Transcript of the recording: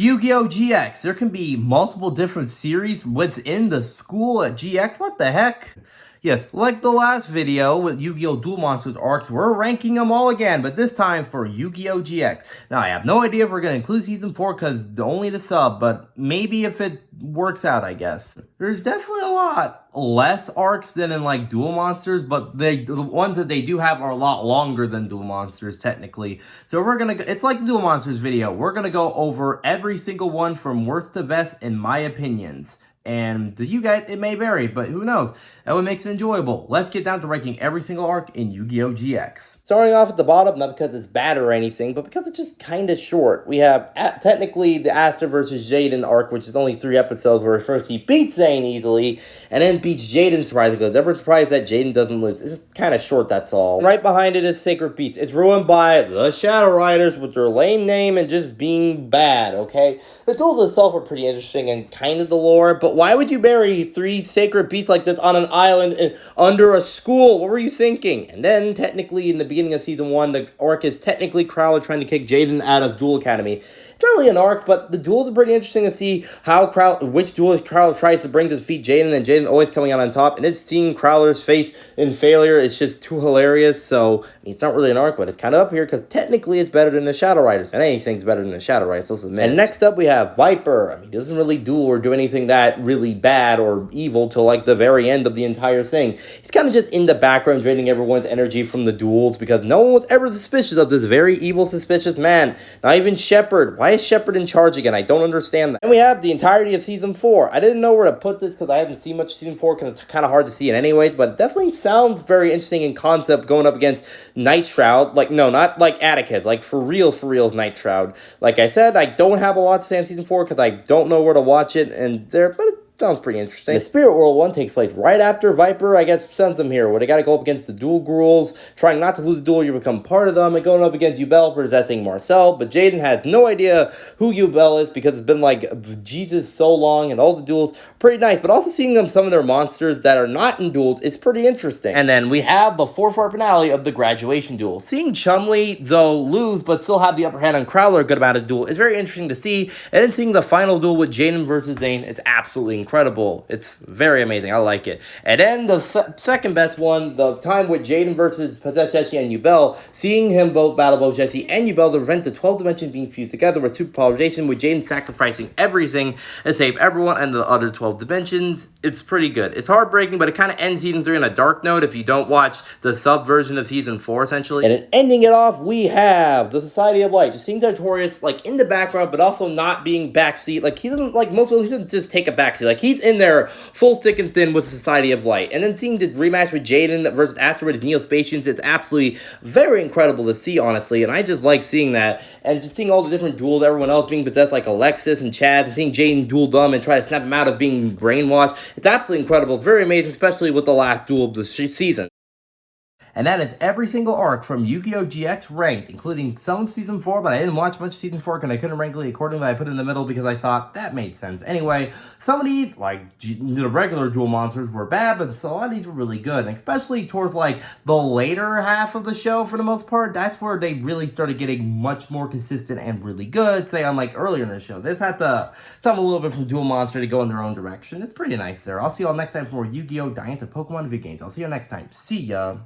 Yu-Gi-Oh! GX. There can be multiple different series within the school at GX. What the heck? Yes, like the last video with Yu-Gi-Oh! Duel Monsters arcs, we're ranking them all again, but this time for Yu-Gi-Oh! GX. Now, I have no idea if we're going to include Season 4 because only the sub, but maybe if it works out, I guess. There's definitely a lot less arcs than in, like, Duel Monsters, but the ones that they do have are a lot longer than Duel Monsters, technically. So we're going to, it's like the Duel Monsters video. We're going to go over every single one from worst to best in my opinions. And to you guys, it may vary, but who knows? That what makes it enjoyable. Let's get down to ranking every single arc in Yu-Gi-Oh! GX. Starting off at the bottom, not because it's bad or anything, but because it's just kind of short. We have, technically, the Aster versus Jaden arc, which is only 3 episodes, where first he beats Zane easily, and then beats Jaden surprisingly. Everyone's surprised that Jaden doesn't lose. It's just kind of short, that's all. And right behind it is Sacred Beats. It's ruined by the Shadow Riders with their lame name and just being bad, okay? The duels itself are pretty interesting and kind of the lore, but why would you bury 3 Sacred Beasts like this on an island and under a school? What were you thinking? And then, technically, in the beginning of Season 1, the arc is technically Crowler trying to kick Jaden out of Duel Academy. It's not really an arc, but the duels are pretty interesting to see how which duelist Crowler tries to bring to defeat Jaden, and Jaden always coming out on top. And it's seeing Crowler's face in failure. It's just too hilarious. So, I mean, it's not really an arc, but it's kind of up here because technically it's better than the Shadow Riders. And anything's better than the Shadow Riders, let's admit. And next up, we have Viper. I mean, he doesn't really duel or do anything that really bad or evil till like the very end of the entire thing. He's kind of just in the background draining everyone's energy from the duels because no one was ever suspicious of this very evil, suspicious man. Not even Shepard. Why is Shepard in charge again? I don't understand that. And we have the entirety of Season 4. I didn't know where to put this because I haven't seen much Season 4 because it's kind of hard to see it anyways, but it definitely sounds very interesting in concept going up against Night Shroud. Like, no, not like Atticus. Like, for reals, Night Shroud. Like I said, I don't have a lot to say on Season 4 because I don't know where to watch it, but sounds pretty interesting. The Spirit World one takes place right after Viper, I guess, sends them here, where they gotta go up against the Duel Ghouls, trying not to lose the duel, you become part of them, and going up against Yubel, possessing Marcel, but Jaden has no idea who Yubel is, because it's been like, Jesus, so long, and all the duels, pretty nice, but also seeing them, some of their monsters that are not in duels, it's pretty interesting. And then we have the 4-part finale of the Graduation Duel. Seeing Chun-Li, though, lose, but still have the upper hand on Crowler a good amount of duel, is very interesting to see, and then seeing the final duel with Jaden versus Zane, it's absolutely incredible. It's very amazing. I like it. And then the second best one, the time with Jaden versus Possessed Jesse and Yubel, seeing him both battle both Jesse and Yubel to prevent the 12 dimensions being fused together with super polarization, with Jaden sacrificing everything to save everyone and the other 12 dimensions. It's pretty good. It's heartbreaking, but it kind of ends Season 3 on a dark note if you don't watch the sub version of Season 4, essentially. And then ending it off, we have the Society of Light. Just seeing Sartorius, like, in the background, but also not being backseat. Like, he doesn't, like, most people, he doesn't just take a backseat. Like, he's in there full thick and thin with Society of Light. And then seeing the rematch with Jaden versus Asteroid Neospatians, it's absolutely very incredible to see, honestly. And I just like seeing that. And just seeing all the different duels, everyone else being possessed, like Alexis and Chaz, and seeing Jaden duel them and try to snap him out of being brainwashed. It's absolutely incredible. It's very amazing, especially with the last duel of the season. And that is every single arc from Yu-Gi-Oh! GX ranked, including some of Season 4, but I didn't watch much of Season 4 because I couldn't rank it accordingly. I put it in the middle because I thought that made sense. Anyway, some of these, like the regular Duel Monsters, were bad, but a lot of these were really good. And especially towards, like, the later half of the show, for the most part, that's where they really started getting much more consistent and really good, say, unlike earlier in the show. This had to some a little bit from Duel Monster to go in their own direction. It's pretty nice there. I'll see y'all next time for more Yu-Gi-Oh! Diantha Pokemon video games. I'll see you next time. See ya!